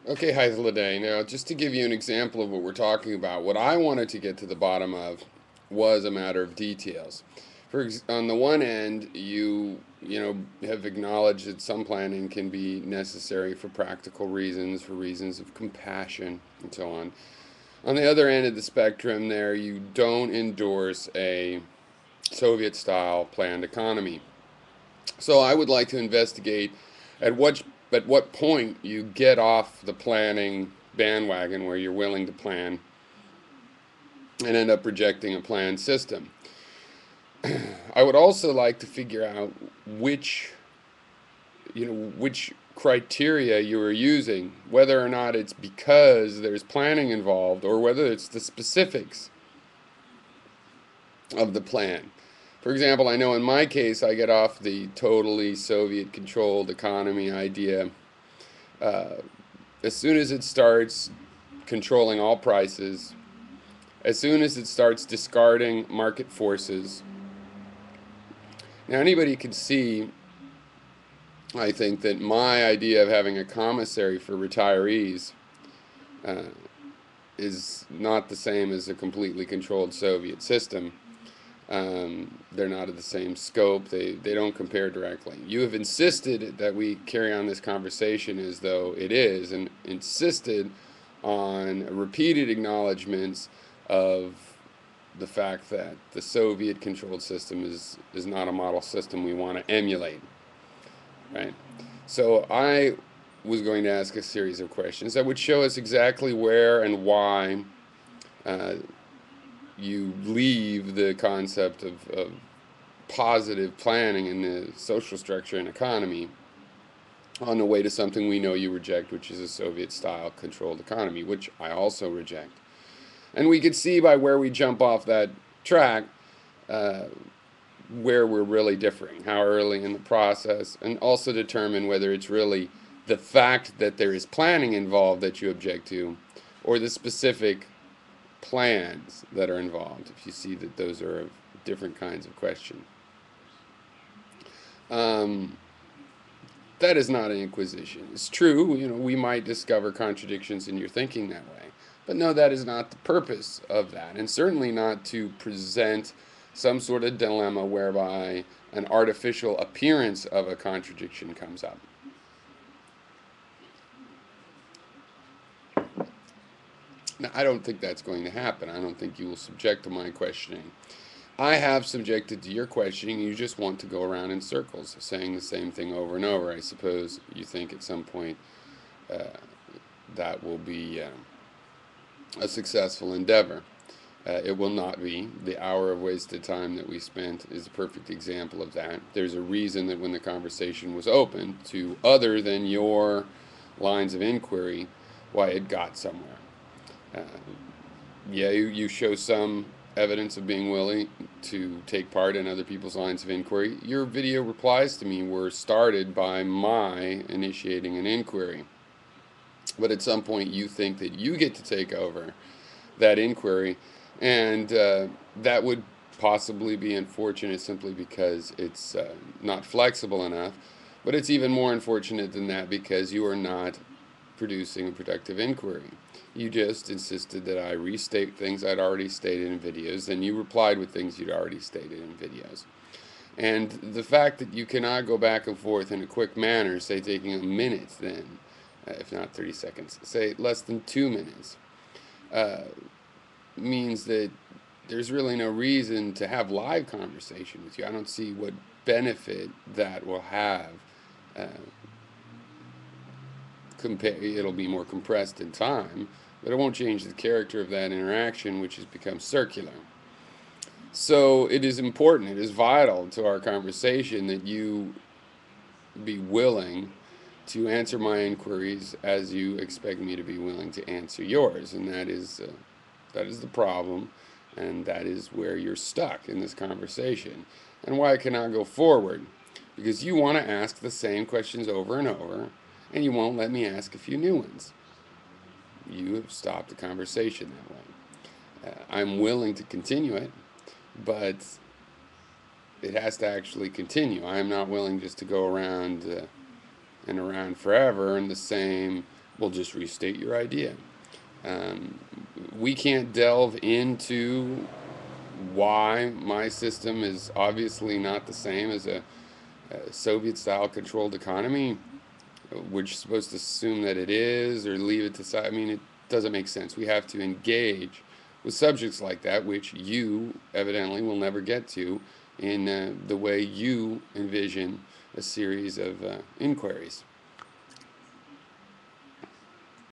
Okay, Hythloday. Now, just to give you an example of what we're talking about, what I wanted to get to the bottom of was a matter of details. On the one end, you have acknowledged that some planning can be necessary for practical reasons, for reasons of compassion, and so on. On the other end of the spectrum, there you don't endorse a Soviet-style planned economy. So I would like to investigate at what point you get off the planning bandwagon where you're willing to plan and end up rejecting a planned system. I would also like to figure out which criteria you are using, whether or not it's because there's planning involved or whether it's the specifics of the plan. For example, I know in my case I get off the totally Soviet controlled economy idea uh, as soon as it starts controlling all prices, as soon as it starts discarding market forces. Now, anybody can see, I think, that my idea of having a commissary for retirees uh, is not the same as a completely controlled Soviet system. They're not of the same scope. They don't compare directly. You have insisted that we carry on this conversation as though it is, and insisted on repeated acknowledgments of the fact that the Soviet controlled system is not a model system we want to emulate, right? So I was going to ask a series of questions that would show us exactly where and why uh, you leave the concept of positive planning in the social structure and economy on the way to something we know you reject, which is a Soviet-style controlled economy, which I also reject. And we could see by where we jump off that track uh, where we're really differing, how early in the process, and also determine whether it's really the fact that there is planning involved that you object to, or the specific plans that are involved, if you see that those are different kinds of question. Um, that is not an inquisition. It's true, we might discover contradictions in your thinking that way. But no, that is not the purpose of that, and certainly not to present some sort of dilemma whereby an artificial appearance of a contradiction comes up. Now, I don't think that's going to happen. I don't think you will subject to my questioning. I have subjected to your questioning. You just want to go around in circles, saying the same thing over and over. I suppose you think at some point uh, that will be a successful endeavor. It will not be. The hour of wasted time that we spent is a perfect example of that. There's a reason that when the conversation was open to other than your lines of inquiry, why it got somewhere. Uh, yeah, you show some evidence of being willing to take part in other people's lines of inquiry. Your video replies to me were started by my initiating an inquiry. But at some point, you think that you get to take over that inquiry, and that would possibly be unfortunate simply because it's not flexible enough. But it's even more unfortunate than that because you are not producing a productive inquiry. You just insisted that I restate things I'd already stated in videos, and you replied with things you'd already stated in videos. And the fact that you cannot go back and forth in a quick manner, say taking a minute then, if not 30 seconds, say less than 2 minutes, uh, means that there's really no reason to have live conversation with you. I don't see what benefit that will have. Uh, it'll be more compressed in time, but it won't change the character of that interaction, which has become circular. So it is important, it is vital to our conversation that you be willing to answer my inquiries as you expect me to be willing to answer yours, and that is the problem, and that is where you're stuck in this conversation, and why I cannot go forward, because you want to ask the same questions over and over, and you won't let me ask a few new ones. You have stopped the conversation that way. I'm willing to continue it, but it has to actually continue. I am not willing just to go around and around forever in the same Well, just restate your idea. Um, we can't delve into why my system is obviously not the same as a Soviet-style controlled economy. We're just supposed to assume that it is or leave it to side. I mean, it doesn't make sense. We have to engage with subjects like that, which you evidently will never get to in the way you envision a series of inquiries.